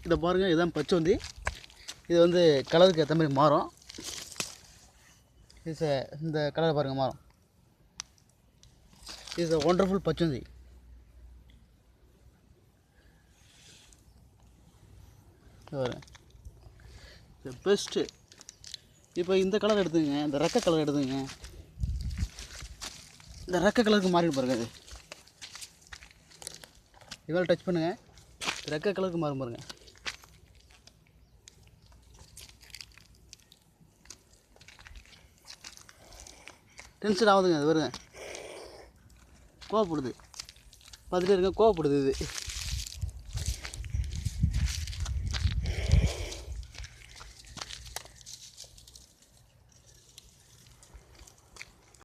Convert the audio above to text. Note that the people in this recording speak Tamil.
இதை பாருங்கள், இதுதான் பச்சோந்தி. இது வந்து கலருக்கு ஏற்ற மாதிரி மாறும். இது இந்த கலர் பாருங்கள் மாறும். இது ஒண்டர்ஃபுல் பச்சோந்தி. பெஸ்ட்டு. இப்போ இந்த கலர் எடுத்துங்க, இந்த ரெக்க கலர் எடுத்துங்க. இந்த ரெக்க கலருக்கு மாறிட்டு பாருங்க. அது இவ்வளோ டச் பண்ணுங்கள், ரெக்க கலருக்கு மாறும் பாருங்க. டென்ஷன் ஆகுதுங்க. அது வருங்க, கோவப்படுது. பார்த்துட்டே இருங்க, கோவப்படுது இது.